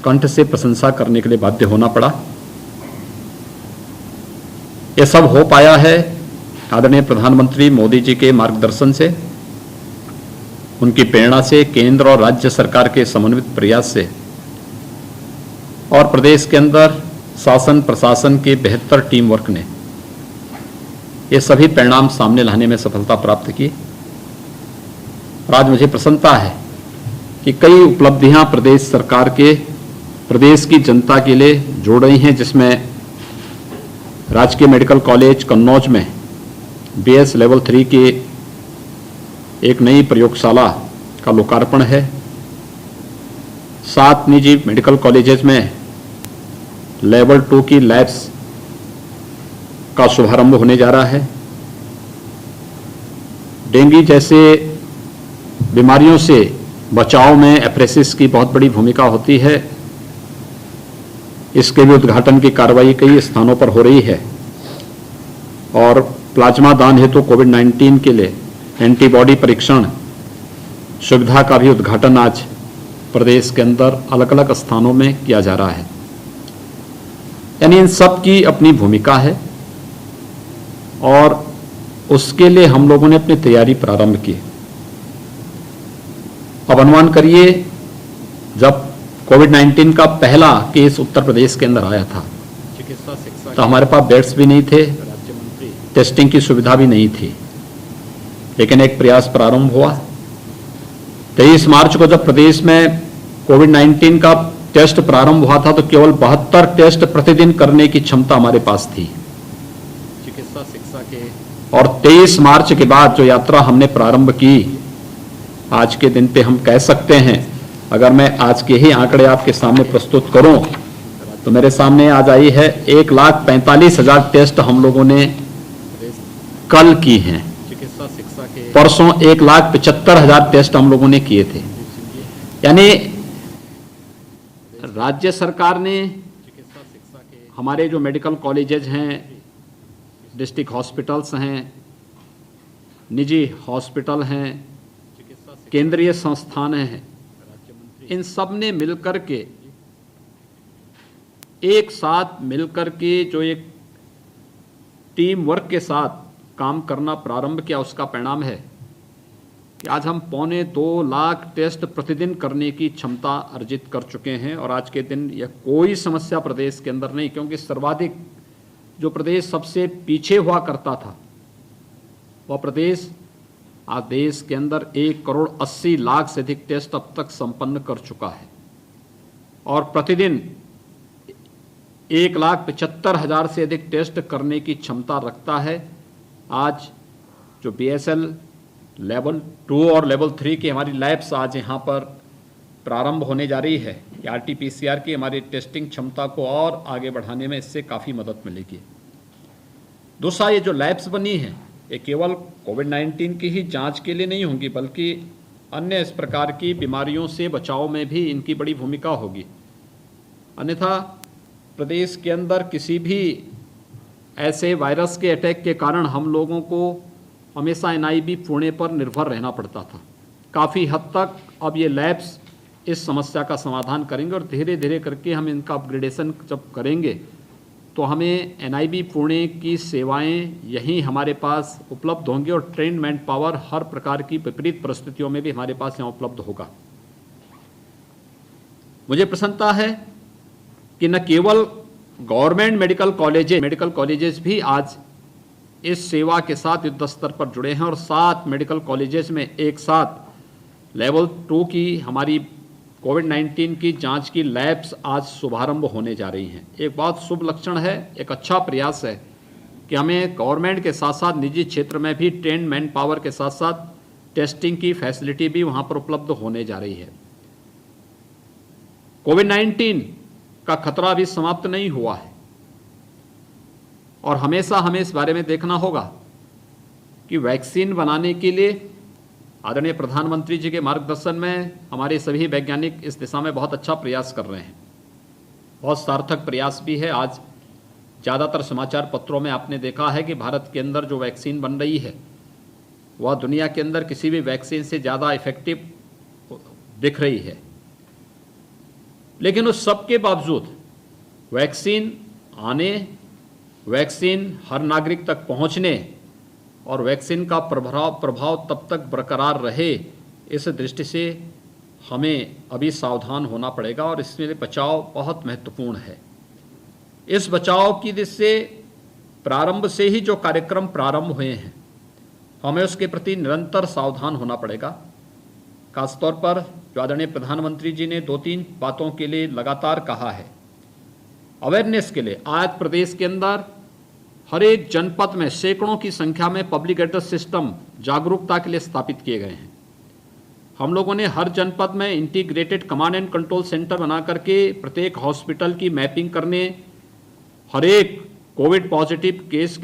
कंठ से प्रशंसा करने के लिए बाध्य होना पड़ा। यह सब हो पाया है आदरणीय प्रधानमंत्री मोदी जी के मार्गदर्शन से, उनकी प्रेरणा से, केंद्र और राज्य सरकार के समन्वित प्रयास से और प्रदेश के अंदर शासन प्रशासन के बेहतर टीम वर्क ने ये सभी परिणाम सामने लाने में सफलता प्राप्त की। और आज मुझे प्रसन्नता है कि कई उपलब्धियां प्रदेश सरकार के प्रदेश की जनता के लिए जोड़ रही हैं, जिसमें राजकीय मेडिकल कॉलेज कन्नौज में BS लेवल 3 की एक नई प्रयोगशाला का लोकार्पण है। 7 निजी मेडिकल कॉलेजेस में लेवल 2 की लैब्स का शुभारंभ होने जा रहा है। डेंगू जैसे बीमारियों से बचाव में एप्रेसिस की बहुत बड़ी भूमिका होती है। इसके भी उद्घाटन की कार्रवाई कई स्थानों पर हो रही है और प्लाज्मा दान हेतु कोविड-19 के लिए एंटीबॉडी परीक्षण सुविधा का भी उद्घाटन आज प्रदेश के अंदर अलग अलग स्थानों में किया जा रहा है। यानी इन सब की अपनी भूमिका है और उसके लिए हम लोगों ने अपनी तैयारी प्रारंभ की। अब अनुमान करिए, जब कोविड-19 का पहला केस उत्तर प्रदेश के अंदर आया था तो हमारे पास बेड्स भी नहीं थे, टेस्टिंग की सुविधा भी नहीं थी, लेकिन एक प्रयास प्रारंभ हुआ। 23 मार्च को जब प्रदेश में कोविड-19 का टेस्ट प्रारंभ हुआ था तो केवल 72 टेस्ट प्रतिदिन करने की क्षमता हमारे पास थी चिकित्सा शिक्षा के। और 23 मार्च के बाद जो यात्रा हमने प्रारंभ की, आज के दिन पे हम कह सकते हैं, अगर मैं आज के ही आंकड़े आपके सामने प्रस्तुत करूं तो मेरे सामने आज आई है 1,45,000 टेस्ट हम लोगों ने कल की हैं। चिकित्सा शिक्षा के परसों 1,75,000 टेस्ट हम लोगों ने किए थे। यानी राज्य सरकार ने हमारे जो मेडिकल कॉलेजेज हैं, डिस्ट्रिक्ट हॉस्पिटल्स हैं, निजी हॉस्पिटल हैं, केंद्रीय संस्थान हैं, इन सब ने मिलकर के एक साथ मिलकर के जो एक टीम वर्क के साथ काम करना प्रारंभ किया, उसका परिणाम है कि आज हम 2.25 लाख टेस्ट प्रतिदिन करने की क्षमता अर्जित कर चुके हैं। और आज के दिन यह कोई समस्या प्रदेश के अंदर नहीं, क्योंकि सर्वाधिक जो प्रदेश सबसे पीछे हुआ करता था वह प्रदेश आज देश के अंदर 1,80,00,000 से अधिक टेस्ट अब तक संपन्न कर चुका है और प्रतिदिन 1,75,000 से अधिक टेस्ट करने की क्षमता रखता है। आज जो BSL लेवल 2 और लेवल 3 की हमारी लैब्स आज यहाँ पर प्रारंभ होने जा रही है, RT-PCR की हमारी टेस्टिंग क्षमता को और आगे बढ़ाने में इससे काफ़ी मदद मिलेगी। दूसरा, ये जो लैब्स बनी हैं ये केवल कोविड-19 की ही जांच के लिए नहीं होंगी, बल्कि अन्य इस प्रकार की बीमारियों से बचाव में भी इनकी बड़ी भूमिका होगी। अन्यथा प्रदेश के अंदर किसी भी ऐसे वायरस के अटैक के कारण हम लोगों को हमेशा NIB पुणे पर निर्भर रहना पड़ता था। काफ़ी हद तक अब ये लैब्स इस समस्या का समाधान करेंगे और धीरे धीरे करके हम इनका अपग्रेडेशन जब करेंगे तो हमें NIB पुणे की सेवाएं यहीं हमारे पास उपलब्ध होंगी और ट्रेंड मैन पावर हर प्रकार की विपरीत परिस्थितियों में भी हमारे पास यहाँ उपलब्ध होगा। मुझे प्रसन्नता है कि न केवल गवर्नमेंट मेडिकल कॉलेजेस भी आज इस सेवा के साथ युद्ध स्तर पर जुड़े हैं और 7 मेडिकल कॉलेजेस में एक साथ लेवल 2 की हमारी कोविड-19 की जांच की लैब्स आज शुभारंभ होने जा रही हैं। एक बहुत शुभ लक्षण है, एक अच्छा प्रयास है कि हमें गवर्नमेंट के साथ साथ निजी क्षेत्र में भी ट्रेंड मैन पावर के साथ साथ टेस्टिंग की फैसिलिटी भी वहाँ पर उपलब्ध होने जा रही है। कोविड-19 का खतरा अभी समाप्त नहीं हुआ है और हमेशा हमें इस बारे में देखना होगा कि वैक्सीन बनाने के लिए आदरणीय प्रधानमंत्री जी के मार्गदर्शन में हमारे सभी वैज्ञानिक इस दिशा में बहुत अच्छा प्रयास कर रहे हैं। बहुत सार्थक प्रयास भी है। आज ज़्यादातर समाचार पत्रों में आपने देखा है कि भारत के अंदर जो वैक्सीन बन रही है वह दुनिया के अंदर किसी भी वैक्सीन से ज़्यादा इफेक्टिव दिख रही है। लेकिन उस सब के बावजूद वैक्सीन आने, वैक्सीन हर नागरिक तक पहुंचने और वैक्सीन का प्रभाव तब तक बरकरार रहे, इस दृष्टि से हमें अभी सावधान होना पड़ेगा और इसमें बचाव बहुत महत्वपूर्ण है। इस बचाव की दृष्टि से प्रारंभ से ही जो कार्यक्रम प्रारंभ हुए हैं, हमें उसके प्रति निरंतर सावधान होना पड़ेगा। खासतौर पर जो आदरणीय प्रधानमंत्री जी ने 2-3 बातों के लिए लगातार कहा है, अवेयरनेस के लिए आज प्रदेश के अंदर हर एक जनपद में सैकड़ों की संख्या में पब्लिक एड्रेस सिस्टम जागरूकता के लिए स्थापित किए गए हैं। हम लोगों ने हर जनपद में integrated command and control centre बना करके प्रत्येक हॉस्पिटल की मैपिंग करने, हर एक कोविड पॉजिटिव केस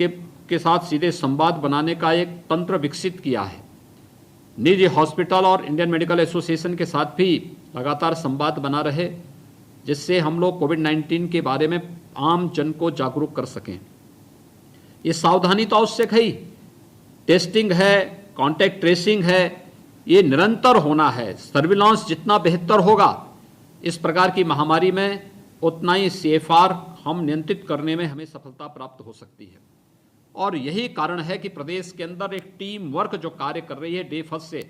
के साथ सीधे संवाद बनाने का एक तंत्र विकसित किया है। निजी हॉस्पिटल और इंडियन मेडिकल एसोसिएशन के साथ भी लगातार संवाद बना रहे, जिससे हम लोग कोविड-19 के बारे में आम जन को जागरूक कर सकें। ये सावधानी तो आवश्यक है ही, टेस्टिंग है, कॉन्टैक्ट ट्रेसिंग है, ये निरंतर होना है। सर्विलांस जितना बेहतर होगा इस प्रकार की महामारी में, उतना ही CFR हम नियंत्रित करने में हमें सफलता प्राप्त हो सकती है। और यही कारण है कि प्रदेश के अंदर एक टीम वर्क जो कार्य कर रही है डे फर्स्ट से,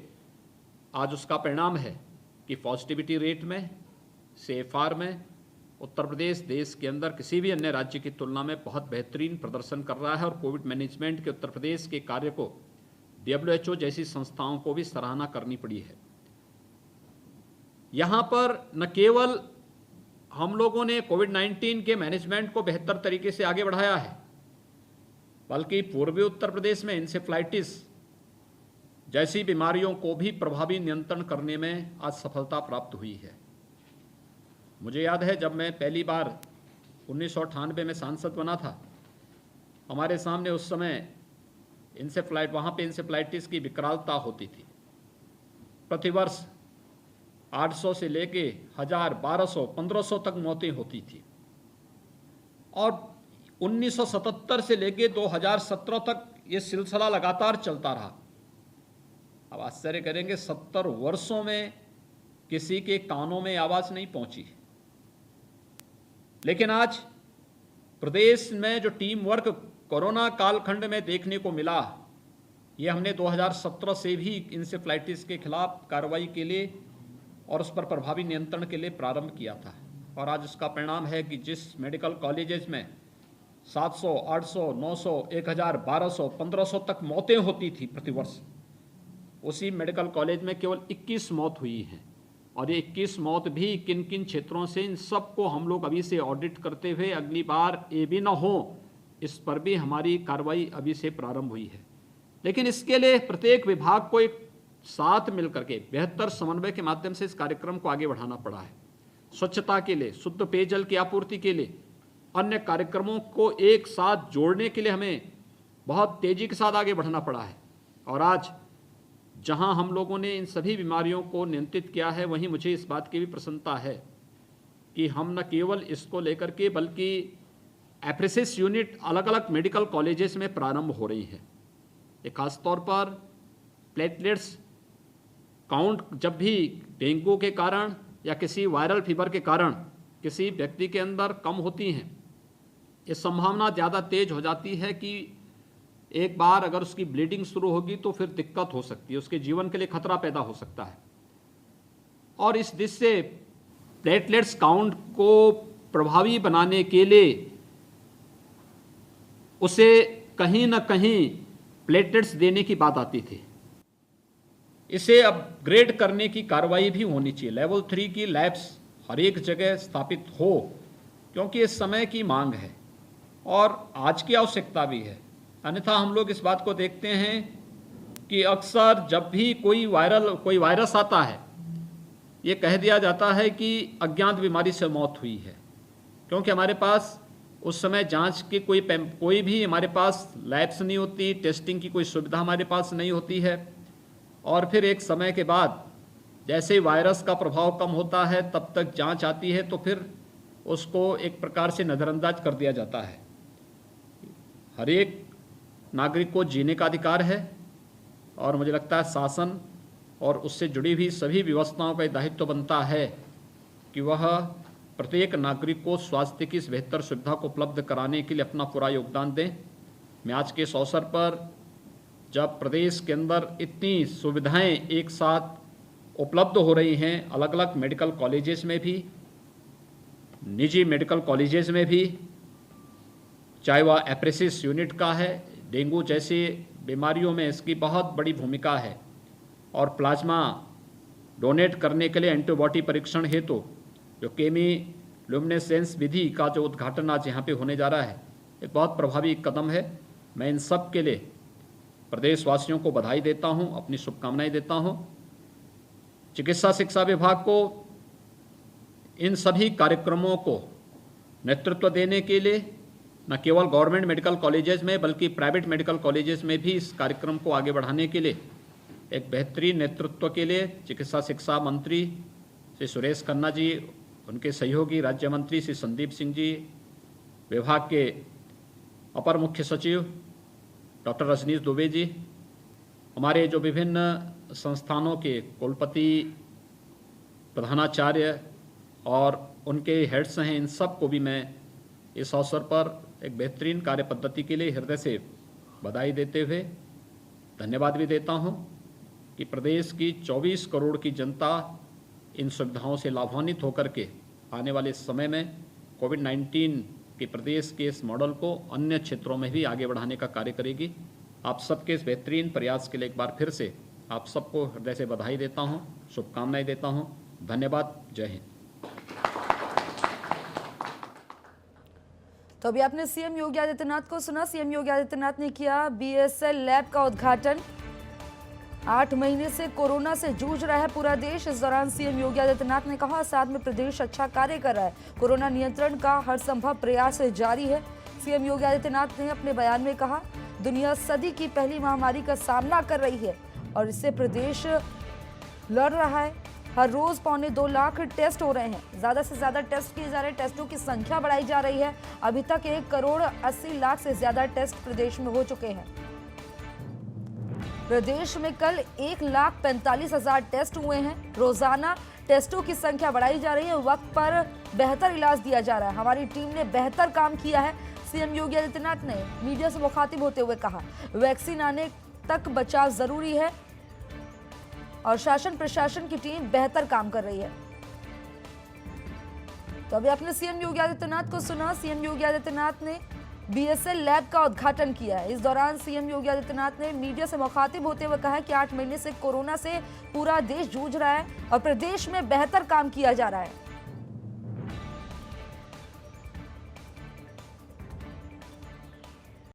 आज उसका परिणाम है कि पॉजिटिविटी रेट में, CFR में उत्तर प्रदेश देश के अंदर किसी भी अन्य राज्य की तुलना में बहुत बेहतरीन प्रदर्शन कर रहा है। और कोविड मैनेजमेंट के उत्तर प्रदेश के कार्य को WHO जैसी संस्थाओं को भी सराहना करनी पड़ी है। यहाँ पर न केवल हम लोगों ने कोविड-19 के मैनेजमेंट को बेहतर तरीके से आगे बढ़ाया है, बल्कि पूर्वी उत्तर प्रदेश में इंसेफ्लाइटिस जैसी बीमारियों को भी प्रभावी नियंत्रण करने में आज सफलता प्राप्त हुई है। मुझे याद है जब मैं पहली बार 1998 में सांसद बना था, हमारे सामने उस समय वहाँ पे इंसेफ्लाइटिस की विकरालता होती थी। प्रतिवर्ष 800 से लेके 1000, 1200, 1500 तक मौतें होती थी। और 1977 से लेके 2017 तक ये सिलसिला लगातार चलता रहा। अब आश्चर्य करेंगे, 70 वर्षों में किसी के कानों में आवाज नहीं पहुंची। लेकिन आज प्रदेश में जो टीम वर्क कोरोना कालखंड में देखने को मिला, ये हमने 2017 से भी इंसेफ्लाइटिस के खिलाफ कार्रवाई के लिए और उस पर प्रभावी नियंत्रण के लिए प्रारंभ किया था। और आज उसका परिणाम है कि जिस मेडिकल कॉलेजेस में 700, 800, 900, 1000, 1200, 1500 तक मौतें होती थी प्रतिवर्ष, उसी मेडिकल कॉलेज में केवल 21 मौत हुई हैं। और ये 21 मौत भी किन किन क्षेत्रों से, इन सबको हम लोग अभी से ऑडिट करते हुए अगली बार ये भी ना हो, इस पर भी हमारी कार्रवाई अभी से प्रारंभ हुई है। लेकिन इसके लिए प्रत्येक विभाग को एक साथ मिलकर के बेहतर समन्वय के माध्यम से इस कार्यक्रम को आगे बढ़ाना पड़ा है। स्वच्छता के लिए, शुद्ध पेयजल की आपूर्ति के लिए, अन्य कार्यक्रमों को एक साथ जोड़ने के लिए हमें बहुत तेजी के साथ आगे बढ़ना पड़ा है। और आज जहां हम लोगों ने इन सभी बीमारियों को नियंत्रित किया है, वहीं मुझे इस बात की भी प्रसन्नता है कि हम न केवल इसको लेकर के बल्कि एप्रेसिस यूनिट अलग अलग मेडिकल कॉलेजेस में प्रारंभ हो रही है। एक खासतौर पर प्लेटलेट्स काउंट जब भी डेंगू के कारण या किसी वायरल फीवर के कारण किसी व्यक्ति के अंदर कम होती हैं, ये संभावना ज़्यादा तेज हो जाती है कि एक बार अगर उसकी ब्लीडिंग शुरू होगी तो फिर दिक्कत हो सकती है, उसके जीवन के लिए खतरा पैदा हो सकता है। और इस दृष्टि से प्लेटलेट्स काउंट को प्रभावी बनाने के लिए उसे कहीं ना कहीं प्लेटलेट्स देने की बात आती थी। इसे अपग्रेड करने की कार्रवाई भी होनी चाहिए। लेवल 3 की लैब्स हर एक जगह स्थापित हो, क्योंकि इस समय की मांग है और आज की आवश्यकता भी है। अन्यथा हम लोग इस बात को देखते हैं कि अक्सर जब भी कोई वायरस आता है, ये कह दिया जाता है कि अज्ञात बीमारी से मौत हुई है, क्योंकि हमारे पास उस समय जांच की कोई भी हमारे पास लैब्स नहीं होती, टेस्टिंग की कोई सुविधा हमारे पास नहीं होती है। और फिर एक समय के बाद जैसे ही वायरस का प्रभाव कम होता है, तब तक जांच आती है तो फिर उसको एक प्रकार से नज़रअंदाज कर दिया जाता है। हर एक नागरिक को जीने का अधिकार है और मुझे लगता है शासन और उससे जुड़ी हुई सभी व्यवस्थाओं का दायित्व बनता है कि वह प्रत्येक नागरिक को स्वास्थ्य की इस बेहतर सुविधा को उपलब्ध कराने के लिए अपना पूरा योगदान दें। मैं आज के इस अवसर पर, जब प्रदेश के अंदर इतनी सुविधाएं एक साथ उपलब्ध हो रही हैं, अलग अलग मेडिकल कॉलेजेस में भी, निजी मेडिकल कॉलेजेस में भी, चाहे वह एप्रेसिस यूनिट का है, डेंगू जैसी बीमारियों में इसकी बहुत बड़ी भूमिका है, और प्लाज्मा डोनेट करने के लिए एंटीबॉडी परीक्षण हेतु जो केमिलुमिनेसेंस विधि का जो उद्घाटन आज यहाँ पे होने जा रहा है, एक बहुत प्रभावी कदम है। मैं इन सब के लिए प्रदेशवासियों को बधाई देता हूँ, अपनी शुभकामनाएं देता हूँ। चिकित्सा शिक्षा विभाग को इन सभी कार्यक्रमों को नेतृत्व देने के लिए न केवल गवर्नमेंट मेडिकल कॉलेजेस में बल्कि प्राइवेट मेडिकल कॉलेजेस में भी इस कार्यक्रम को आगे बढ़ाने के लिए एक बेहतरीन नेतृत्व के लिए चिकित्सा शिक्षा मंत्री श्री सुरेश खन्ना जी, उनके सहयोगी राज्य मंत्री श्री संदीप सिंह जी, विभाग के अपर मुख्य सचिव डॉक्टर रजनीश दुबे जी, हमारे जो विभिन्न संस्थानों के कुलपति, प्रधानाचार्य और उनके हेड्स हैं, इन सब को भी मैं इस अवसर पर एक बेहतरीन कार्य पद्धति के लिए हृदय से बधाई देते हुए धन्यवाद भी देता हूं कि प्रदेश की 24 करोड़ की जनता इन सुविधाओं से लाभान्वित होकर के आने वाले समय में कोविड-19 के प्रदेश के इस मॉडल को अन्य क्षेत्रों में भी आगे बढ़ाने का कार्य करेगी। आप सबके इस बेहतरीन प्रयास के लिए एक बार फिर से आप सबको हृदय से बधाई देता हूं, शुभकामनाएं देता हूं। धन्यवाद। जय हिंद। तो अभी आपने सीएम योगी आदित्यनाथ को सुना। सीएम योगी आदित्यनाथ ने किया बीएसएल लैब का उद्घाटन। 8 महीने से कोरोना से जूझ रहा है पूरा देश। इस दौरान सीएम योगी आदित्यनाथ ने कहा, साथ में प्रदेश अच्छा कार्य कर रहा है, कोरोना नियंत्रण का हर संभव प्रयास जारी है। सीएम योगी आदित्यनाथ ने अपने बयान में कहा, दुनिया सदी की पहली महामारी का सामना कर रही है और इससे प्रदेश लड़ रहा है। हर रोज 1.25 लाख टेस्ट हो रहे हैं, ज्यादा से ज्यादा टेस्ट किए जा रहे हैं, टेस्टों की संख्या बढ़ाई जा रही है। अभी तक 1,80,00,000 से ज्यादा टेस्ट प्रदेश में हो चुके हैं। प्रदेश में कल 1,45,000 टेस्ट हुए हैं। रोजाना टेस्टों की संख्या बढ़ाई जा रही है, वक्त पर बेहतर इलाज दिया जा रहा है। हमारी टीम ने बेहतर काम किया है। सीएम योगी आदित्यनाथ ने मीडिया से मुखातिब होते हुए कहा, वैक्सीन आने तक बचाव जरूरी है और शासन प्रशासन की टीम बेहतर काम कर रही है। तो अभी आपने सीएम योगी आदित्यनाथ को सुना। सीएम योगी आदित्यनाथ ने बीएसएल लैब का उद्घाटन किया है। इस दौरान सीएम योगी आदित्यनाथ ने मीडिया से मुखातिब होते हुए कहा कि 8 महीने से कोरोना से पूरा देश जूझ रहा है और प्रदेश में बेहतर काम किया जा रहा है।